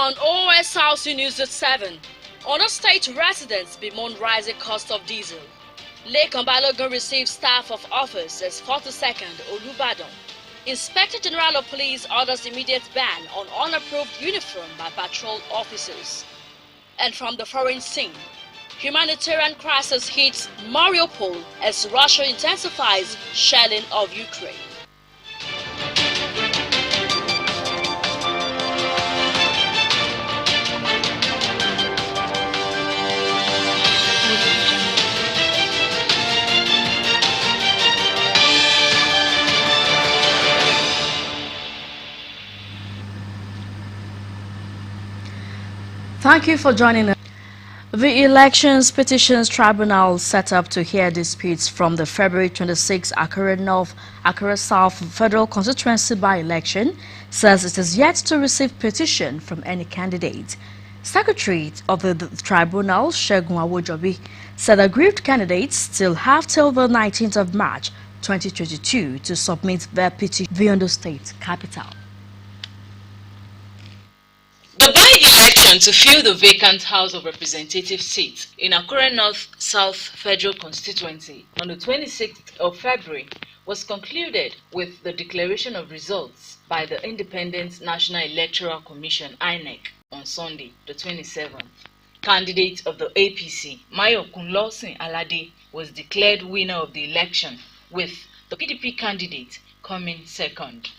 On Osrc News at 7, Ondo State residents bemoan rising cost of diesel. Lekan Balogun receives staff of office as 42nd Olubadan. Inspector General of Police orders immediate ban on unapproved uniform by patrol officers. And from the foreign scene, humanitarian crisis hits Mariupol as Russia intensifies shelling of Ukraine. Thank you for joining us. The Elections Petitions Tribunal set up to hear disputes from the February 26 Akure North, Akure South Federal Constituency by-election says it is yet to receive petition from any candidate. Secretary of the tribunal, Segun Awojobi, said aggrieved candidates still have till the 19th of March 2022 to submit their petition to the Ondo State capital. The by-election to fill the vacant House of Representatives seat in Akure North South Federal Constituency on the 26th of February was concluded with the declaration of results by the Independent National Electoral Commission (INEC) on Sunday, the 27th. Candidate of the APC, Mayokun Lawson Alade, was declared winner of the election, with the PDP candidate coming second.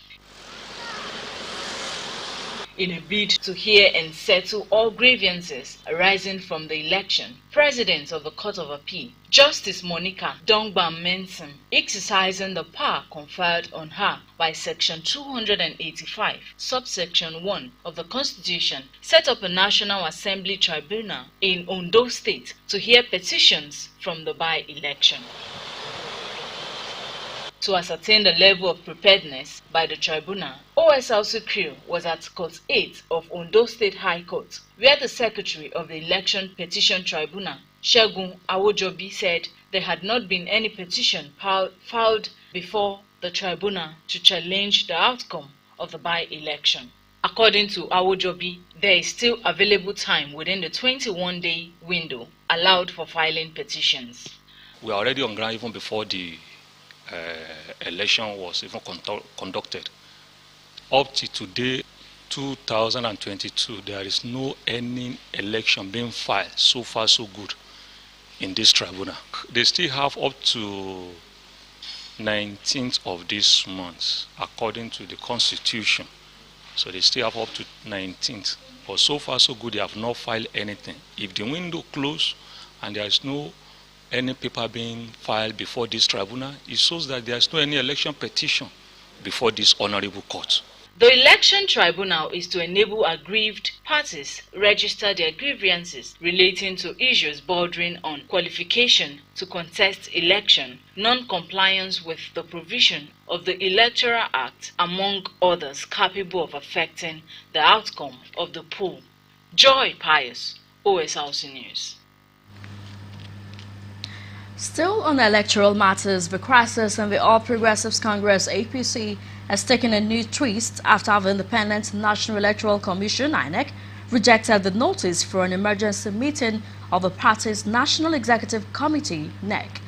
In a bid to hear and settle all grievances arising from the election, President of the Court of Appeal, Justice Monica Dongba-Mensem, exercising the power conferred on her by Section 285, subsection 1 of the Constitution, set up a National Assembly Tribunal in Ondo State to hear petitions from the by-election. To ascertain the level of preparedness by the tribunal, Osrc crew was at Court 8 of Ondo State High Court, where the Secretary of the Election Petition Tribunal, Segun Awojobi, said there had not been any petition filed before the tribunal to challenge the outcome of the by-election. According to Awojobi, there is still available time within the 21-day window allowed for filing petitions. We are already on ground even before the election was even conducted. Up to today, 2022, there is no any election being filed. So far, so good in this tribunal. They still have up to 19th of this month, according to the Constitution. So they still have up to 19th. But so far, so good, they have not filed anything. If the window closed and there is no any paper being filed before this tribunal, it shows that there is no any election petition before this honorable court. The election tribunal is to enable aggrieved parties register their grievances relating to issues bordering on qualification to contest election, non-compliance with the provision of the Electoral Act, among others capable of affecting the outcome of the poll. Joy Pius, Osrc News. Still on electoral matters, the crisis in the All Progressives Congress (APC) has taken a new twist after the Independent National Electoral Commission (INEC) rejected the notice for an emergency meeting of the party's National Executive Committee (NEC).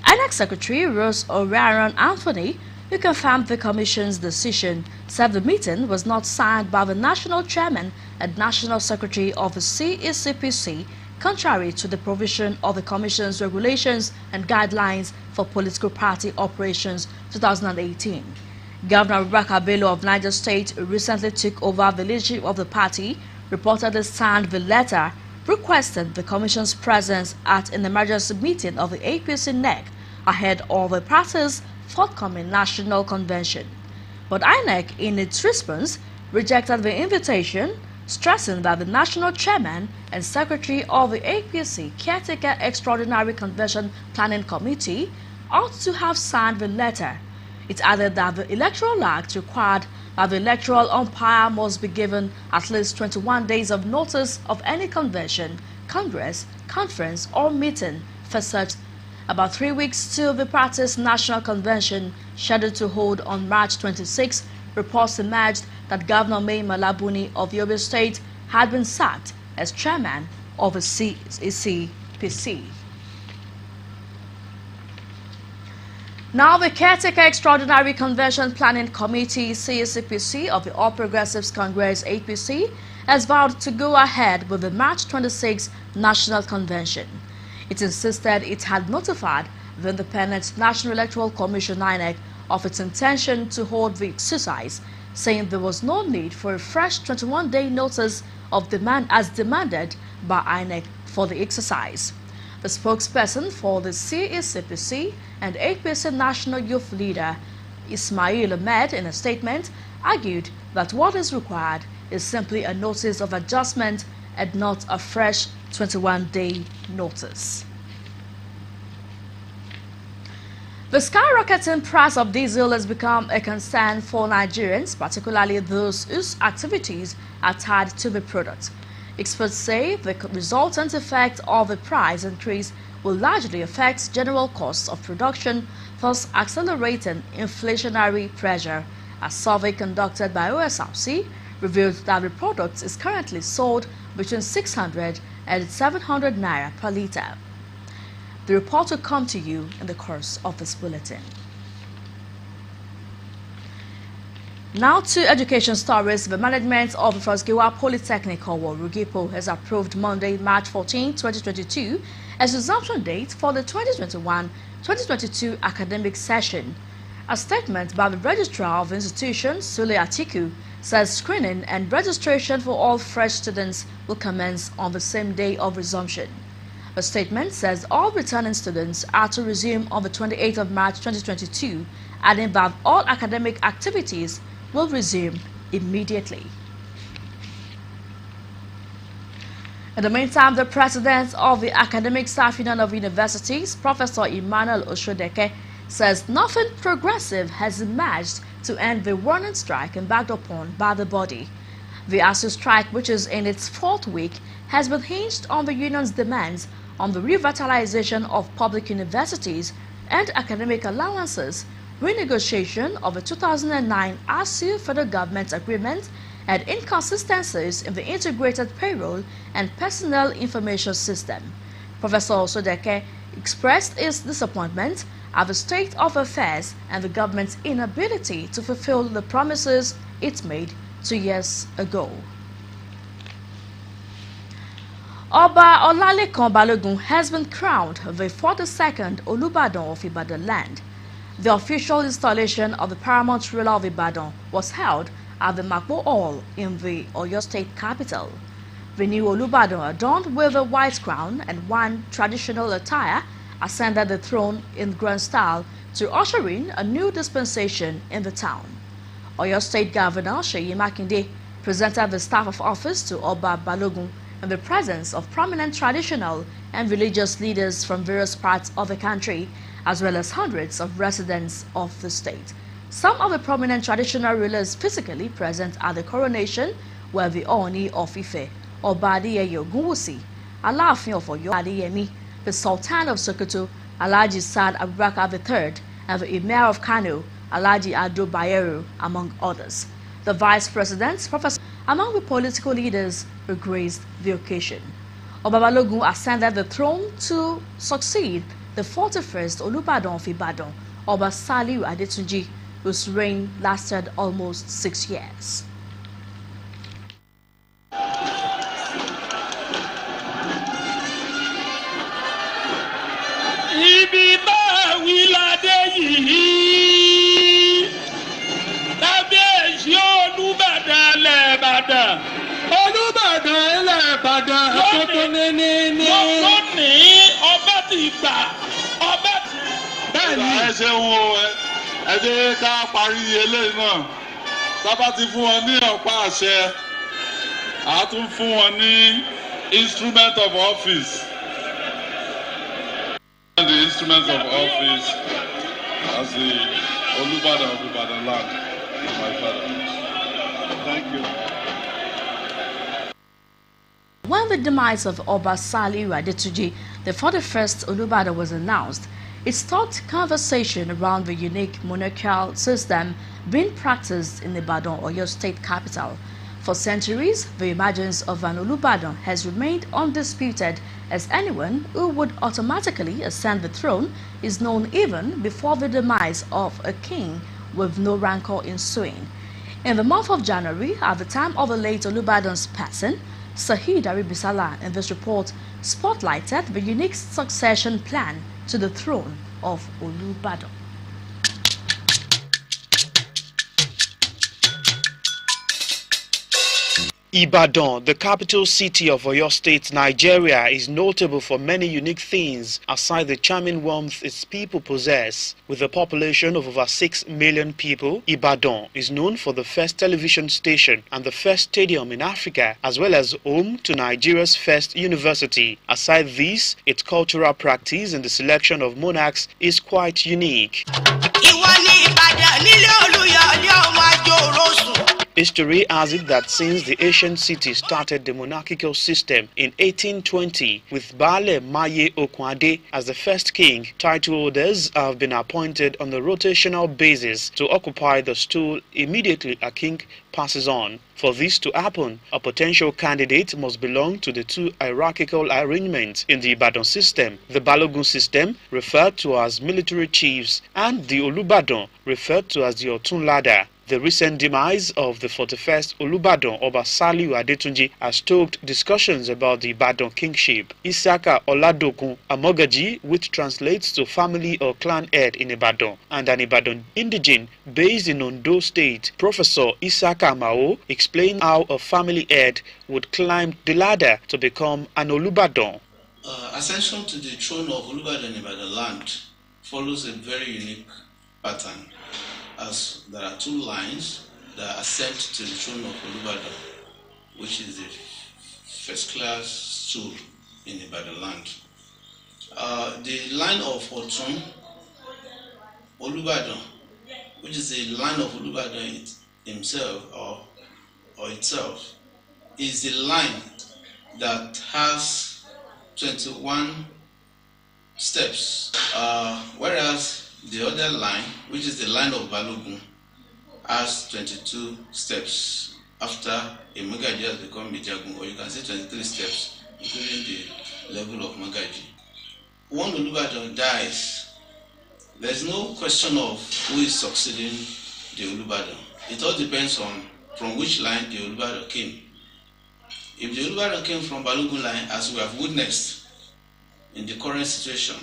INEC Secretary Rose Oriaron Anthony, who confirmed the Commission's decision, said the meeting was not signed by the National Chairman and National Secretary of the CECPC, contrary to the provision of the Commission's Regulations and Guidelines for Political Party Operations 2018. Governor Abubakar Bello of Niger State, who recently took over the leadership of the party, reportedly signed the letter requesting the Commission's presence at an emergency meeting of the APC NEC ahead of the party's forthcoming national convention. But INEC, in its response, rejected the invitation, stressing that the National Chairman and Secretary of the APC Caretaker Extraordinary Convention Planning Committee ought to have signed the letter. It added that the Electoral Act required that the electoral umpire must be given at least 21 days of notice of any convention, congress, conference, or meeting for such. About 3 weeks till the party's national convention, scheduled to hold on March 26, reports emerged that Governor Mai Malabuni of Yobe State had been sacked as chairman of a CPC. Now, the Caretaker Extraordinary Convention Planning Committee (CPC) of the All Progressives Congress (APC) has vowed to go ahead with the March 26 National Convention. It insisted it had notified the Independent National Electoral Commission (INEC) of its intention to hold the exercise, saying there was no need for a fresh 21-day notice of demand as demanded by INEC for the exercise. The spokesperson for the CPC and APC National Youth Leader Ismail Ahmed, in a statement, argued that what is required is simply a notice of adjustment and not a fresh 21-day notice. The skyrocketing price of diesel has become a concern for Nigerians, particularly those whose activities are tied to the product. Experts say the resultant effect of the price increase will largely affect general costs of production, thus accelerating inflationary pressure. A survey conducted by Osrc revealed that the product is currently sold between 600 and 700 naira per litre. The report will come to you in the course of this bulletin. Now to education stories. The management of the Fosgiwa Polytechnic or Rugipo has approved Monday, March 14, 2022 as resumption date for the 2021-2022 academic session. A statement by the registrar of the institution, Sule Atiku, says screening and registration for all fresh students will commence on the same day of resumption. The statement says all returning students are to resume on the 28th of March 2022, adding that all academic activities will resume immediately. In the meantime, the president of the Academic Staff Union of Universities, Professor Emmanuel Osrc, says nothing progressive has emerged to end the warning strike embarked upon by the body. The ASU strike, which is in its fourth week, has been hinged on the union's demands on the revitalization of public universities and academic allowances, renegotiation of the 2009 ASU federal government agreement, and inconsistencies in the integrated payroll and personnel information system. Professor Osrc expressed his disappointment at the state of affairs and the government's inability to fulfill the promises it made 2 years ago. Oba Olalekan Balogun has been crowned the 42nd Olubadan of Ibadan land. The official installation of the paramount ruler of Ibadan was held at the Makbo Hall in the Oyo State capital. The new Olubadan, adorned with a white crown and one traditional attire, ascended the throne in grand style to usher in a new dispensation in the town. Oyo State Governor Seyi Makinde presented the staff of office to Oba Balogun in the presence of prominent traditional and religious leaders from various parts of the country, as well as hundreds of residents of the state. Some of the prominent traditional rulers physically present at the coronation were the Oni of Ife, Oba Adeyeye Ogunwusi, Alaafin of Oyo Adeyemi, the Sultan of Sokoto, Alhaji Saad Abubakar III, and the Emir of Kano, Alhaji Ado Bayero, among others. The vice president, Professor, among the political leaders who graced the occasion. Oba Balogun ascended the throne to succeed the 41st Olubadan of Ibadan, Oba Saliu Adetunji, whose reign lasted almost 6 years. Ẹ ṣeun o, ẹ jẹ́ ká parí eléyìí náà. Tábà ti fún wọn ní ọ̀pá àṣẹ, a tún fún wọn ní instrument of office. The instrument of office as the Olubadan of Ibadan land, my father. Thank you. When the demise of Oba Saliu Adetunji, the 41st Olubadan, was announced, it sparked conversation around the unique monarchical system being practiced in Ibadan, Oyo State capital. For centuries, the emergence of an Olubadan has remained undisputed, as anyone who would automatically ascend the throne is known even before the demise of a king, with no rancor ensuing. In the month of January, at the time of the late Olubadan's passing, Sahid Aribisala in this report spotlighted the unique succession plan to the throne of Olubadan. Ibadan, the capital city of Oyo State, Nigeria, is notable for many unique things aside the charming warmth its people possess. With a population of over 6 million people, Ibadan is known for the first television station and the first stadium in Africa, as well as home to Nigeria's first university. Aside this, its cultural practice in the selection of monarchs is quite unique. History has it that since the ancient city started the monarchical system in 1820 with Baale Maye Okwade as the first king, title holders have been appointed on a rotational basis to occupy the stool immediately a king passes on. For this to happen, a potential candidate must belong to the two hierarchical arrangements in the Ibadan system, the Balogun system, referred to as military chiefs, and the Olubadan, referred to as the Otunlada. The recent demise of the 41st Olubadan Oba Saliu Adetunji has stoked discussions about the Ibadan kingship. Isaka Oladokun, a Mogaji, which translates to family or clan head in Ibadan, and an Ibadan indigene based in Ondo State, Professor Isaka Mao, explained how a family head would climb the ladder to become an Olubadan. Ascension to the throne of Olubadan in Ibadan land follows a very unique pattern, as there are two lines that ascend to the throne of Olubadan, which is the first class stool in Ibadan land. The line of Otun Olubadan, which is the line of Olubadan himself or itself, is the line that has 21 steps, whereas the other line, which is the line of Balogun, has 22 steps after a Magaji has become Mijagun, or you can say 23 steps, including the level of Magaji. When Olubadan dies, there's no question of who is succeeding the Olubadan. It all depends on from which line the Olubadan came. If the Olubadan came from Balogun line, as we have witnessed in the current situation,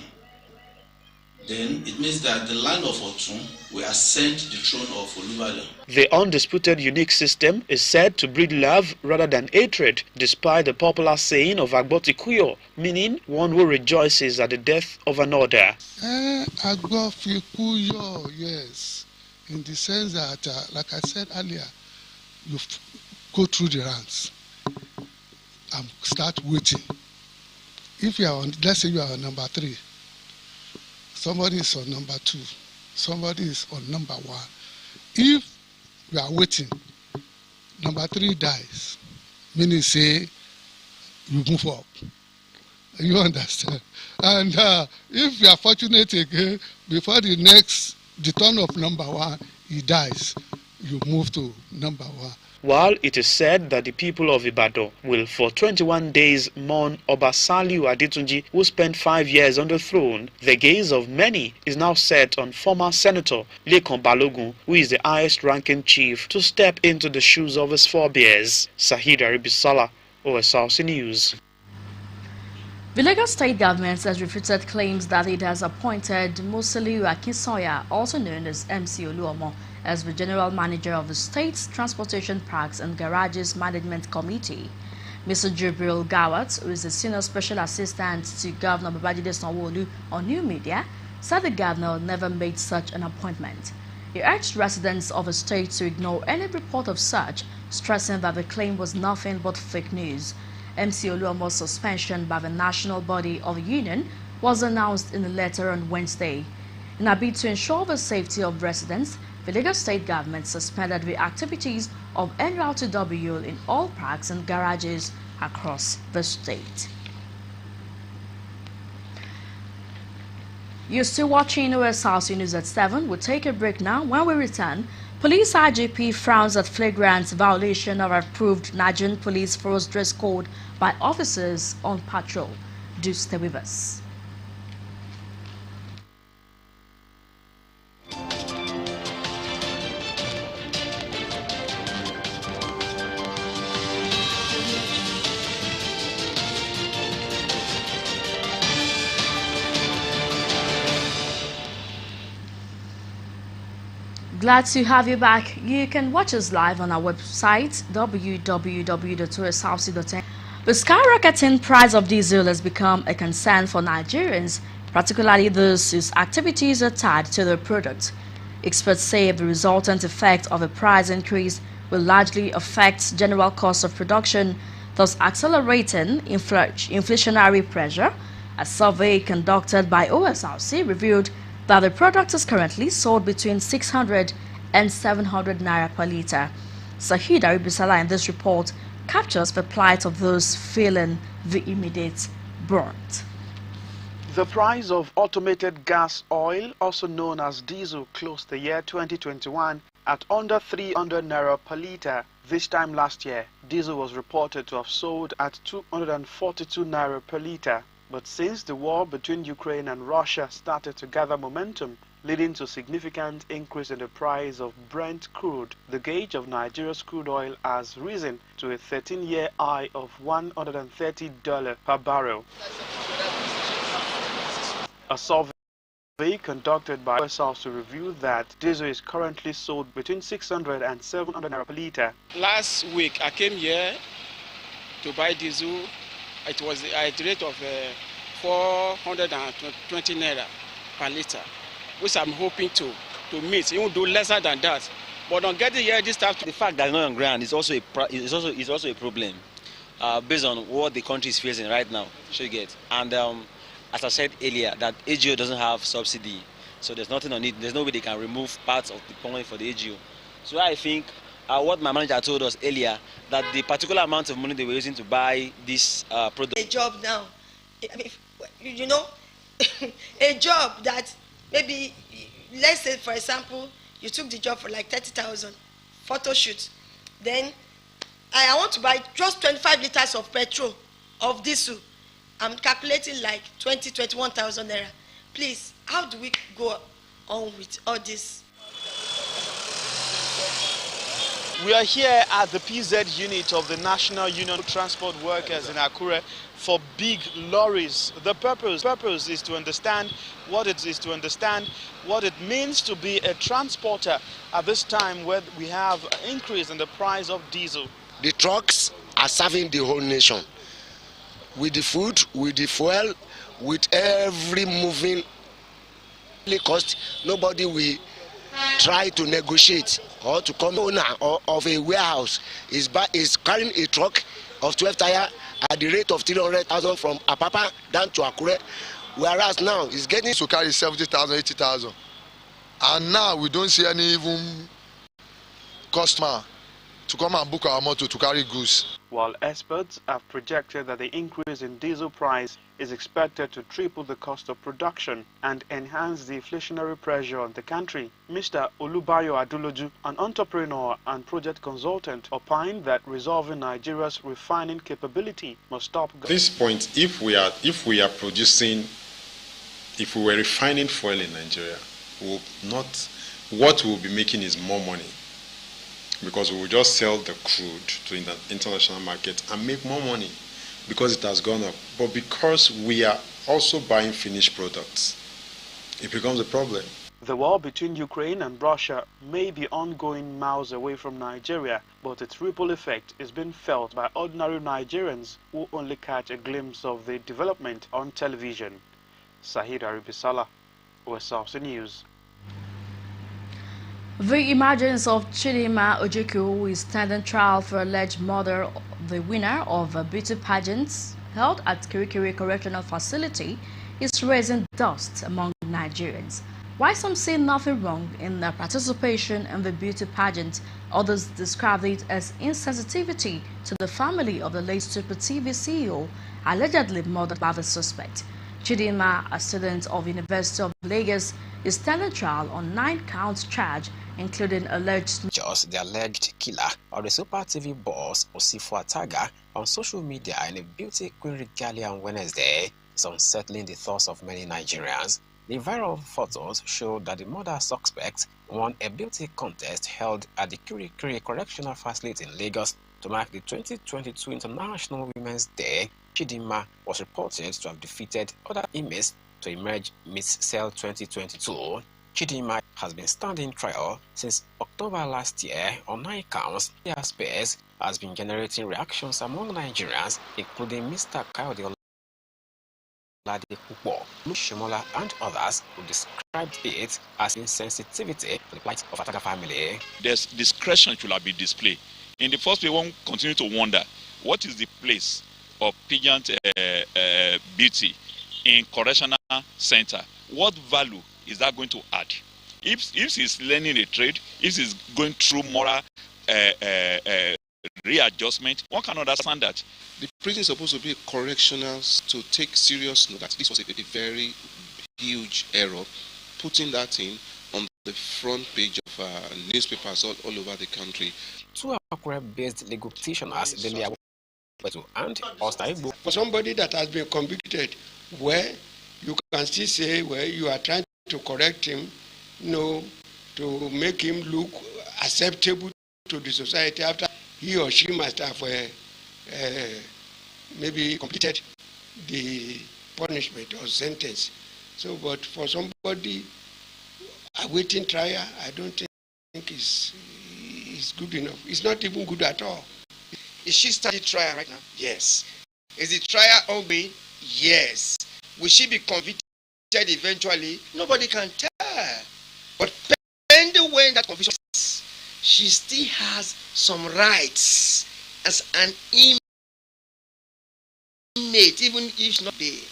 then it means that the line of Otun will ascend the throne of Olubadan. The undisputed unique system is said to breed love rather than hatred, despite the popular saying of Agbotikuyo, meaning one who rejoices at the death of another. Agbotikuyo, yes, in the sense that, like I said earlier, you go through the ranks and start waiting. If you are on, let's say you are on number 3, somebody is on number 2, somebody is on number 1. If you are waiting, number 3 dies, meaning say you move up. You understand? And if you are fortunate again, before the turn of number 1, he dies, you move to number 1. While it is said that the people of Ibadan will for 21 days mourn Oba Saliu Adetunji, who spent 5 years on the throne, the gaze of many is now set on former Senator Lekan Balogun, who is the highest-ranking chief, to step into the shoes of his forebears. Sahid Aribisala, Osrc News. The Lagos State government has refuted claims that it has appointed Musiliu Akinsoya, also known as MC Oluomo, as the general manager of the state's Transportation Parks and Garages Management Committee. Mr. Jibril Gawat, who is a senior special assistant to Governor Babajide Sanwo-Olu on new media, said the governor never made such an appointment. He urged residents of the state to ignore any report of such, stressing that the claim was nothing but fake news. MC Oluomo's suspension by the national body of the union was announced in a letter on Wednesday. In a bid to ensure the safety of residents, the Lagos State government suspended the activities of NRTW in all parks and garages across the state. You're still watching Osrc News at 7. We'll take a break now. When we return, Police IGP frowns at flagrant violation of approved Nigerian Police Force dress code by officers on patrol. Do stay with us. Glad to have you back. You can watch us live on our website www.osrc.in. The skyrocketing price of diesel has become a concern for Nigerians, particularly those whose activities are tied to the product. Experts say the resultant effect of a price increase will largely affect general cost of production, thus accelerating inflationary pressure. A survey conducted by Osrc revealed that the product is currently sold between 600 and 700 naira per litre. Sahida Ibisala in this report captures the plight of those feeling the immediate brunt. The price of automated gas oil, also known as diesel, closed the year 2021 at under 300 naira per litre. This time last year, diesel was reported to have sold at 242 naira per litre. But since the war between Ukraine and Russia started to gather momentum, leading to significant increase in the price of Brent crude, the gauge of Nigeria's crude oil has risen to a 13-year high of $130 per barrel. A survey conducted by Osrc revealed that diesel is currently sold between 600 and 700 naira per litre. Last week I came here to buy diesel. It was at the rate of 420 naira per litre, which I'm hoping to meet, even though lesser than that. But on getting here this time, the fact that it's not on ground is also a problem, based on what the country is facing right now. So you get, and as I said earlier, that AGO doesn't have subsidy, so there's nothing on it. There's no way they can remove parts of the money for the AGO. So I think what my manager told us earlier, that the particular amount of money they were using to buy this product. A job now, I mean, you know, a job that maybe, let's say for example, you took the job for like 30,000, photo shoot, then I want to buy just 25 liters of petrol, of diesel. I'm calculating like 21,000 naira. Please, how do we go on with all this? We are here at the PZ unit of the National Union of Transport Workers in Akure for big lorries. The purpose is to understand what it means to be a transporter at this time where we have an increase in the price of diesel. The trucks are serving the whole nation with the food, with the fuel, with every moving cost. Nobody will try to negotiate or to come. Owner of a warehouse is carrying a truck of 12 tire at the rate of 300,000 from Apapa down to Akure, whereas now he's getting to carry 70,000, 80,000, and now we don't see any even customer to come and book our motor to carry goods. While experts have projected that the increase in diesel price is expected to triple the cost of production and enhance the inflationary pressure on the country, Mr. Olubayo Aduloju, an entrepreneur and project consultant, opined that resolving Nigeria's refining capability must stop. At this point, if we were refining fuel in Nigeria, what we'll be making is more money, because we will just sell the crude to the international market and make more money because it has gone up. But because we are also buying finished products, it becomes a problem. The war between Ukraine and Russia may be ongoing miles away from Nigeria, but its ripple effect is being felt by ordinary Nigerians who only catch a glimpse of the development on television. Sahida Ribisala, Osrc News. The emergence of Chidima Ojukwu, who is standing trial for alleged murder, the winner of a beauty pageant held at Kirikiri Correctional Facility, is raising dust among Nigerians. While some say nothing wrong in their participation in the beauty pageant, others describe it as insensitivity to the family of the late Super TV CEO, allegedly murdered by the suspect. Chidima, a student of University of Lagos, is standing trial on 9 counts charge, including alleged the alleged killer of the Super TV boss Osifo Ataga on social media in a beauty queen regalia on Wednesday is unsettling the thoughts of many Nigerians. The viral photos show that the murder suspect won a beauty contest held at the Kirikiri Correctional Facility in Lagos to mark the 2022 International Women's Day. Chidinma was reported to have defeated other inmates to emerge Miss Cell 2022. Chidinma has been standing trial since October last year on 9 counts. Their space has been generating reactions among Nigerians, including Mr. Kayode Oladipupo, Shemola, and others who described it as insensitivity to the plight of Ataga family. There's discretion should have been displayed. In the first place, one continue to wonder what is the place of pageant beauty in correctional center. What value is that going to add? If he's learning a trade, if he's going through moral readjustment, one can understand that. The prison is supposed to be correctional to take serious note that this was a very huge error, putting that in on the front page of newspapers all over the country. Two Akure-based legal practitioners, and Osrc. For somebody that has been convicted, where you can still say, where you are trying to correct him, to make him look acceptable to the society after he or she must have maybe completed the punishment or sentence. So, but for somebody awaiting trial, I don't think is good enough. It's not even good at all. Is she starting trial right now? Yes. Is the trial ongoing? Yes. Will she be convicted eventually? Nobody can tell. But pending when that conviction is, she still has some rights as an inmate, even if not there.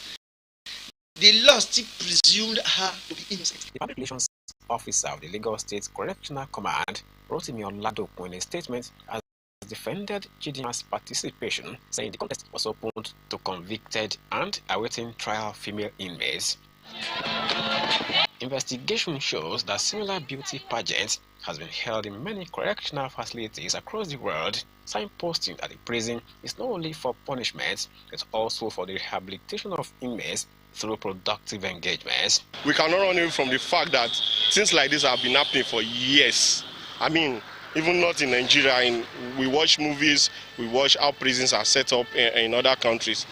The law still presumed her to be innocent. The public relations officer of the Lagos State Correctional Command, Rotimi Oladopo, in a statement, has defended Chidinma's participation, saying the contest was opened to convicted and awaiting trial female inmates. Investigation shows that similar beauty pageants has been held in many correctional facilities across the world, signposting that the prison is not only for punishment, but also for the rehabilitation of inmates through productive engagements. We cannot run away from the fact that things like this have been happening for years. I mean, even not in Nigeria, we watch movies, we watch how prisons are set up in other countries.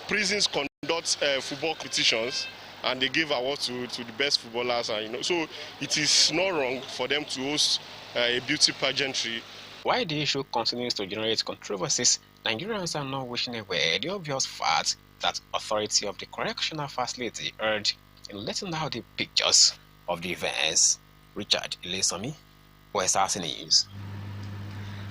Prisons conduct football competitions, and they give awards to the best footballers. So it is not wrong for them to host a beauty pageantry. While the issue continues to generate controversies, Nigerians are not wishing away the obvious fact that authority of the correctional facility erred in letting out the pictures of the events. Richard Ilesomi, Osrc News.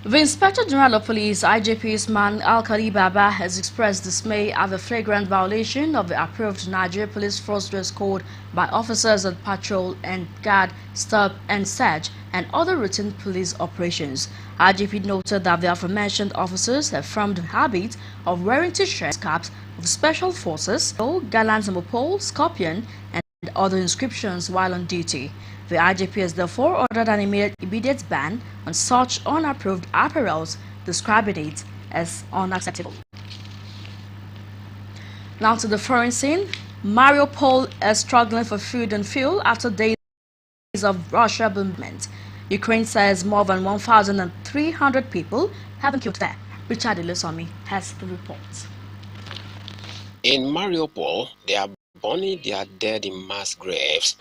The Inspector General of Police, IGP Usman Al-Kali Baba, has expressed dismay at the flagrant violation of the approved Nigeria Police Force dress code by officers that patrol and guard, stop and search and other routine police operations. IGP noted that the aforementioned officers have formed the habit of wearing t-shirts, caps of Special Forces, Gallant Mopole, Scorpion and other inscriptions while on duty. The IGP has therefore ordered an immediate ban on such unapproved apparels, describing it as unacceptable. Now to the foreign scene. Mariupol is struggling for food and fuel after days of Russia bombardment. Ukraine says more than 1,300 people have been killed there. Richard Ilesomi has the report. In Mariupol, they are burning their dead in mass graves.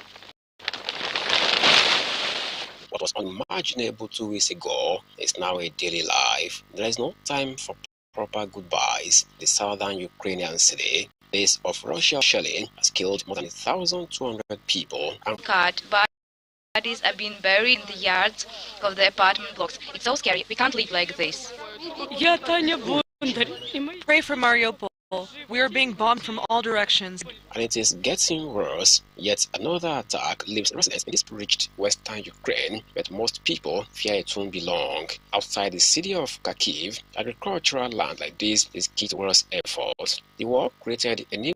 What was unimaginable 2 weeks ago is now a daily life. There is no time for proper goodbyes. The southern Ukrainian city, base of Russian shelling, has killed more than 1,200 people. Bodies are being buried in the yards of the apartment blocks. It's so scary. We can't live like this. Pray for Mariupol. We are being bombed from all directions. And it is getting worse. Yet another attack leaves residents in this reached western Ukraine, but most people fear it won't be long. Outside the city of Kharkiv, agricultural land like this is key towards efforts. The war created a new